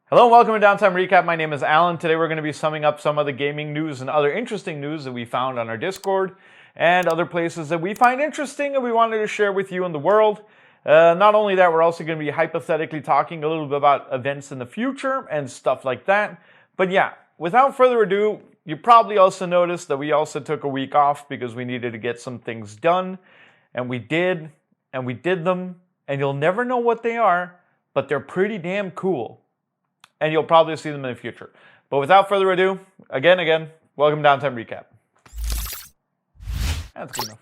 Hello and welcome to Downtime Recap. My name is Alan. Today we're going to be summing up some of the gaming news and other interesting news that we found on our Discord and other places that we find interesting and we wanted to share with you in the world. Not only that, we're also going to be hypothetically talking a little bit about events in the future and stuff like that. But yeah, without further ado, you probably also noticed that we also took a week off because we needed to get some things done. And we did them. And you'll never know what they are, but they're pretty damn cool. And you'll probably see them in the future. But without further ado, again, welcome to Downtime Recap. That's good enough.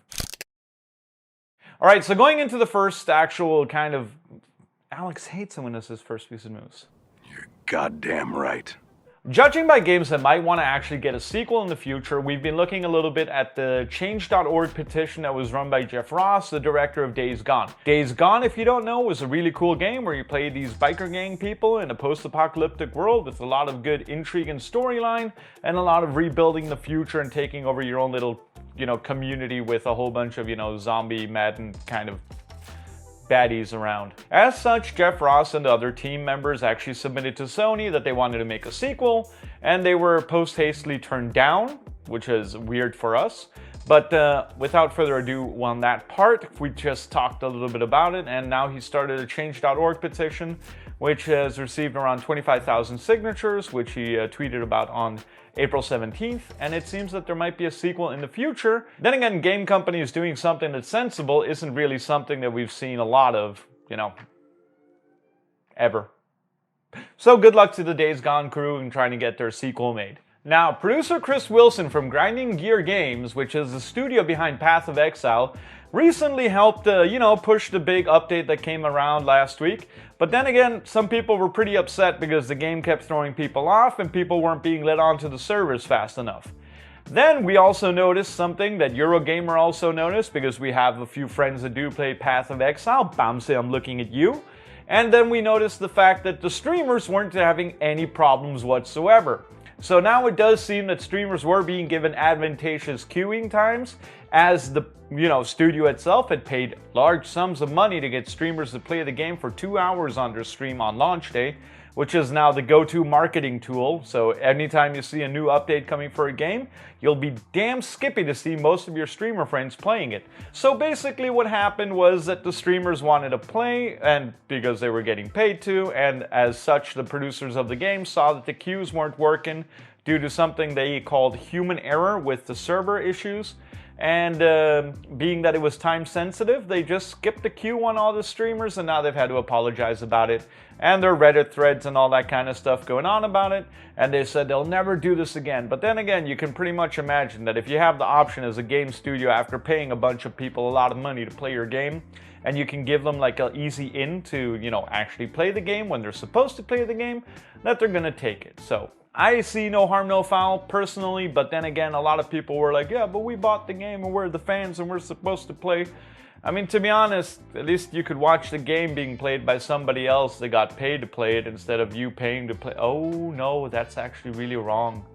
All right, so going into the first actual kind of... Alex hates it when this is his first piece of news. You're goddamn right. Judging by games that might want to actually get a sequel in the future, we've been looking a little bit at the change.org petition that was run by Jeff Ross, the director of Days Gone. Days Gone, if you don't know, was a really cool game where you play these biker gang people in a post-apocalyptic world with a lot of good intrigue and storyline and a lot of rebuilding the future and taking over your own little, community with a whole bunch of, zombie Madden kind of baddies around. As such, Jeff Ross and the other team members actually submitted to Sony that they wanted to make a sequel, and they were post-hastily turned down, which is weird for us. But without further ado on that part, we just talked a little bit about it, and now he started a change.org petition, which has received around 25,000 signatures, which he tweeted about on April 17th, and it seems that there might be a sequel in the future. Then again, game companies doing something that's sensible isn't really something that we've seen a lot of, ever. So good luck to the Days Gone crew in trying to get their sequel made. Now, producer Chris Wilson from Grinding Gear Games, which is the studio behind Path of Exile, recently helped, push the big update that came around last week. But then again, some people were pretty upset because the game kept throwing people off and people weren't being let onto the servers fast enough. Then we also noticed something that Eurogamer also noticed, because we have a few friends that do play Path of Exile. Bamse, I'm looking at you. And then we noticed the fact that the streamers weren't having any problems whatsoever. So now it does seem that streamers were being given advantageous queuing times, as the studio itself had paid large sums of money to get streamers to play the game for 2 hours on their stream on launch day, which is now the go-to marketing tool. So anytime you see a new update coming for a game, you'll be damn skippy to see most of your streamer friends playing it. So basically what happened was that the streamers wanted to play, and because they were getting paid to, and as such the producers of the game saw that the queues weren't working due to something they called human error with the server issues. And being that it was time sensitive, they just skipped the queue on all the streamers, and now they've had to apologize about it. And there are Reddit threads and all that kind of stuff going on about it, and they said they'll never do this again. But then again, you can pretty much imagine that if you have the option as a game studio, after paying a bunch of people a lot of money to play your game, and you can give them like an easy in to, actually play the game when they're supposed to play the game, that they're gonna take it. So I see no harm, no foul personally, but then again, a lot of people were like, yeah, but we bought the game and we're the fans and we're supposed to play. I mean, to be honest, at least you could watch the game being played by somebody else that got paid to play it instead of you paying to play. Oh no, that's actually really wrong.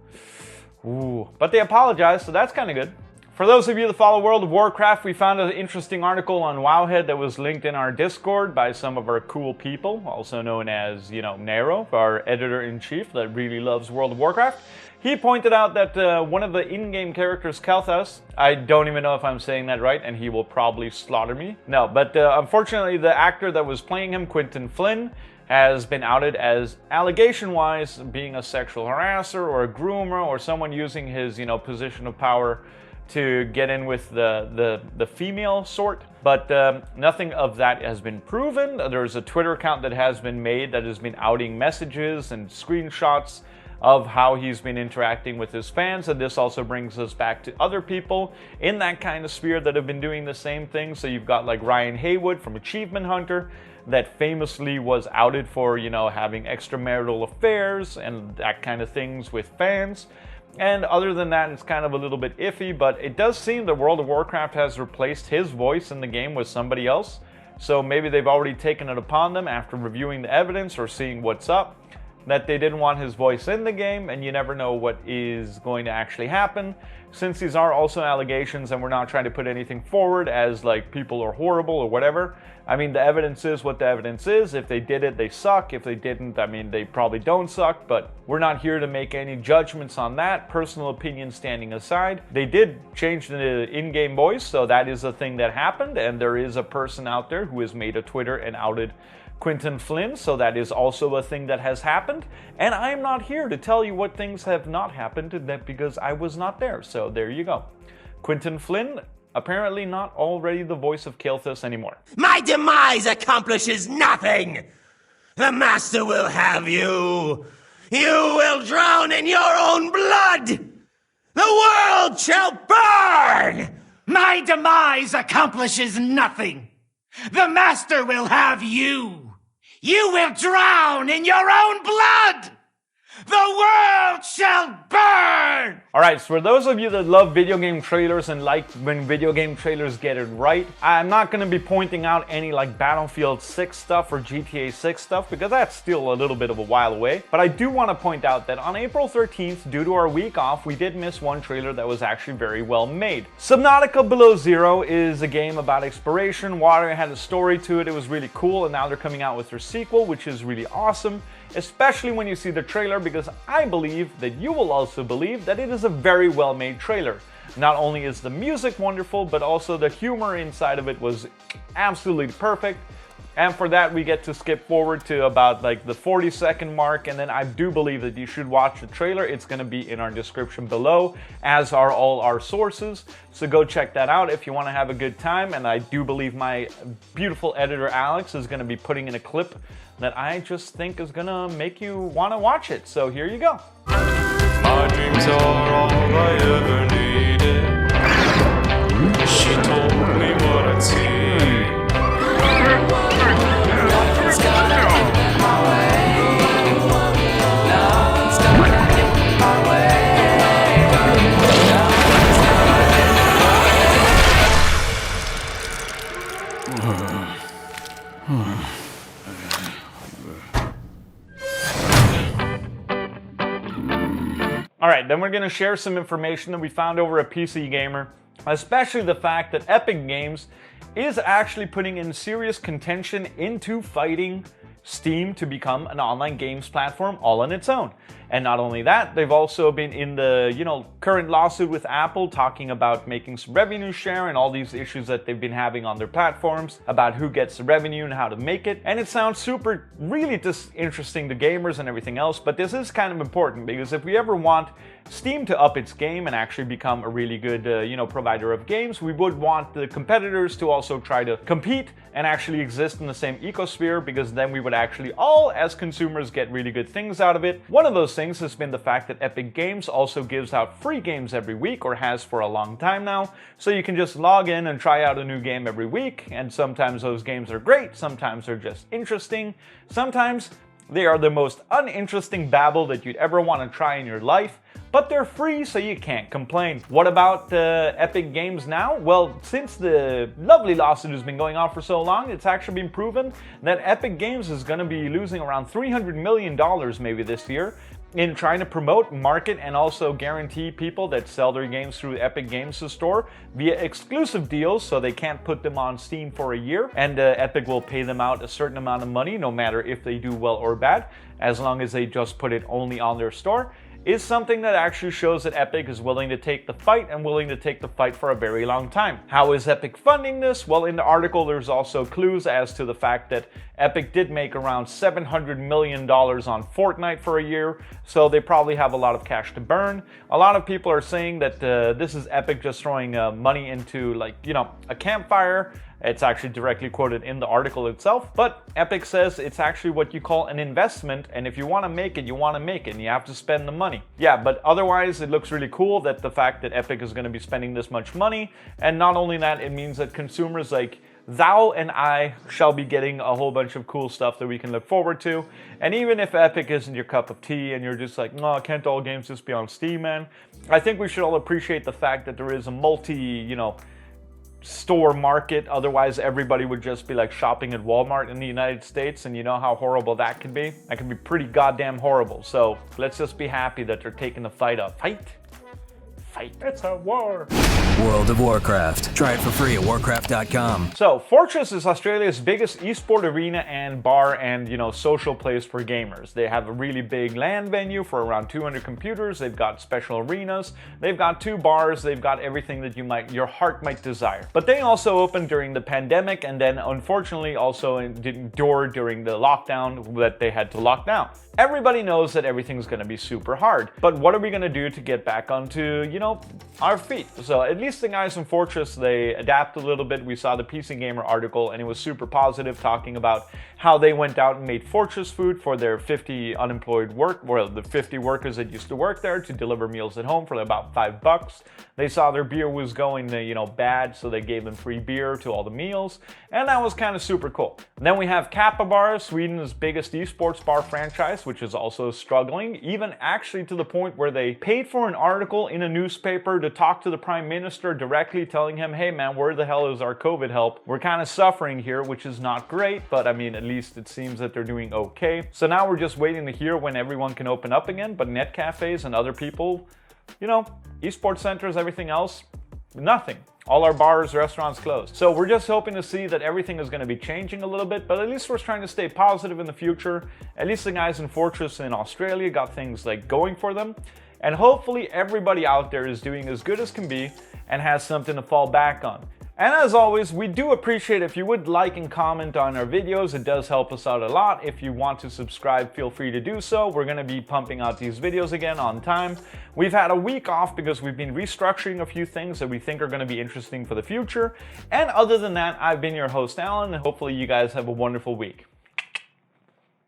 Ooh, but they apologized, so that's kind of good. For those of you that follow World of Warcraft, we found an interesting article on Wowhead that was linked in our Discord by some of our cool people, also known as, Nero, our editor-in-chief that really loves World of Warcraft. He pointed out that one of the in-game characters, Kael'thas, I don't even know if I'm saying that right, and he will probably slaughter me. No, but unfortunately, the actor that was playing him, Quentin Flynn, has been outed as, allegation-wise, being a sexual harasser or a groomer or someone using his, position of power to get in with the female sort, but nothing of that has been proven. There's a Twitter account that has been made that has been outing messages and screenshots of how he's been interacting with his fans, and this also brings us back to other people in that kind of sphere that have been doing the same thing. So you've got like Ryan Haywood from Achievement Hunter that famously was outed for, having extramarital affairs and that kind of things with fans. And other than that, it's kind of a little bit iffy, but it does seem that World of Warcraft has replaced his voice in the game with somebody else. So maybe they've already taken it upon them after reviewing the evidence or seeing what's up. that they didn't want his voice in the game, and you never know what is going to actually happen. Since these are also allegations and we're not trying to put anything forward as like people are horrible or whatever, I mean, the evidence is what the evidence is. If they did it, they suck. If they didn't, I mean, they probably don't suck, but we're not here to make any judgments on that. Personal opinion standing aside. They did change the in-game voice, so that is a thing that happened, and there is a person out there who has made a Twitter and outed Quinton Flynn, so that is also a thing that has happened. And I am not here to tell you what things have not happened because I was not there, so there you go. Quinton Flynn, apparently not already the voice of Kael'thas anymore. My demise accomplishes nothing! The Master will have you! You will drown in your own blood! The world shall burn! My demise accomplishes nothing! The Master will have you! You will drown in your own blood! The world shall burn! Alright, so for those of you that love video game trailers and like when video game trailers get it right, I'm not going to be pointing out any like Battlefield 6 stuff or GTA 6 stuff because that's still a little bit of a while away. But I do want to point out that on April 13th, due to our week off, we did miss one trailer that was actually very well made. Subnautica Below Zero is a game about exploration, water, it had a story to it, it was really cool, and now they're coming out with their sequel, which is really awesome. Especially when you see the trailer, because I believe that you will also believe that it is a very well made trailer. Not only is the music wonderful, but also the humor inside of it was absolutely perfect. And for that, we get to skip forward to about like the 40-second mark, and then I do believe that you should watch the trailer. It's going to be in our description below, as are all our sources. So go check that out if you want to have a good time. And I do believe my beautiful editor Alex is going to be putting in a clip that I just think is going to make you want to watch it. So here you go. My dreams are all I ever needed. She told me what I'd see. Alright, then we're going to share some information that we found over at PC Gamer, especially the fact that Epic Games is actually putting in serious contention into fighting Steam to become an online games platform all on its own. And not only that, they've also been in the, current lawsuit with Apple talking about making some revenue share and all these issues that they've been having on their platforms about who gets the revenue and how to make it. And it sounds really just interesting to gamers and everything else, but this is kind of important because if we ever want Steam to up its game and actually become a really good, provider of games, we would want the competitors to also try to compete and actually exist in the same ecosphere, because then we would actually all, as consumers, get really good things out of it. One of those things has been the fact that Epic Games also gives out free games every week, or has for a long time now, so you can just log in and try out a new game every week, and sometimes those games are great, sometimes they're just interesting, sometimes they are the most uninteresting babble that you'd ever want to try in your life, but they're free, so you can't complain. What about Epic Games now? Well, since the lovely lawsuit has been going on for so long, it's actually been proven that Epic Games is going to be losing around $300 million maybe this year in trying to promote, market, and also guarantee people that sell their games through Epic Games Store via exclusive deals, so they can't put them on Steam for a year, and Epic will pay them out a certain amount of money, no matter if they do well or bad, as long as they just put it only on their store, is something that actually shows that Epic is willing to take the fight, and willing to take the fight for a very long time. How is Epic funding this? Well, in the article there's also clues as to the fact that Epic did make around $700 million on Fortnite for a year, so they probably have a lot of cash to burn. A lot of people are saying that this is Epic just throwing money into a campfire. It's actually directly quoted in the article itself, but Epic says it's actually what you call an investment, and if you want to make it, you want to make it, and you have to spend the money. Yeah, but otherwise it looks really cool that the fact that Epic is going to be spending this much money, and not only that, it means that consumers like thou and I shall be getting a whole bunch of cool stuff that we can look forward to. And even if Epic isn't your cup of tea and you're just like, no, can't all games just be on Steam, man? I think we should all appreciate the fact that there is a store market, otherwise everybody would just be like shopping at Walmart in the United States, and you know how horrible that can be. That can be pretty goddamn horrible. So let's just be happy that they're taking the fight up. Fight. It's a war. World of Warcraft. Try it for free at warcraft.com. So Fortress is Australia's biggest esport arena and bar and, social place for gamers. They have a really big LAN venue for around 200 computers. They've got special arenas. They've got 2 bars. They've got everything that your heart might desire. But they also opened during the pandemic, and then unfortunately also endured during the lockdown that they had to lock down. Everybody knows that everything's going to be super hard, but what are we going to do to get back onto, our feet? So at least the guys in Fortress, they adapt a little bit. We saw the PC Gamer article, and it was super positive, talking about how they went out and made Fortress food for their 50 unemployed the 50 workers that used to work there, to deliver meals at home for about $5. They saw their beer was going, bad, so they gave them free beer to all the meals, and that was kind of super cool. And then we have KAPPA Bar, Sweden's biggest esports bar franchise, which is also struggling, even actually to the point where they paid for an article in a newspaper to talk to the Prime Minister directly, telling him, hey man, where the hell is our COVID help? We're kind of suffering here, which is not great, but I mean, at least it seems that they're doing okay. So now we're just waiting to hear when everyone can open up again, but net cafes and other people, esports centers, everything else, nothing. All our bars, restaurants closed. So we're just hoping to see that everything is going to be changing a little bit, but at least we're trying to stay positive in the future. At least the guys in Fortress in Australia got things like going for them. And hopefully everybody out there is doing as good as can be and has something to fall back on. And as always, we do appreciate if you would like and comment on our videos. It does help us out a lot. If you want to subscribe, feel free to do so. We're going to be pumping out these videos again on time. We've had a week off because we've been restructuring a few things that we think are going to be interesting for the future. And other than that, I've been your host, Alan, and hopefully you guys have a wonderful week.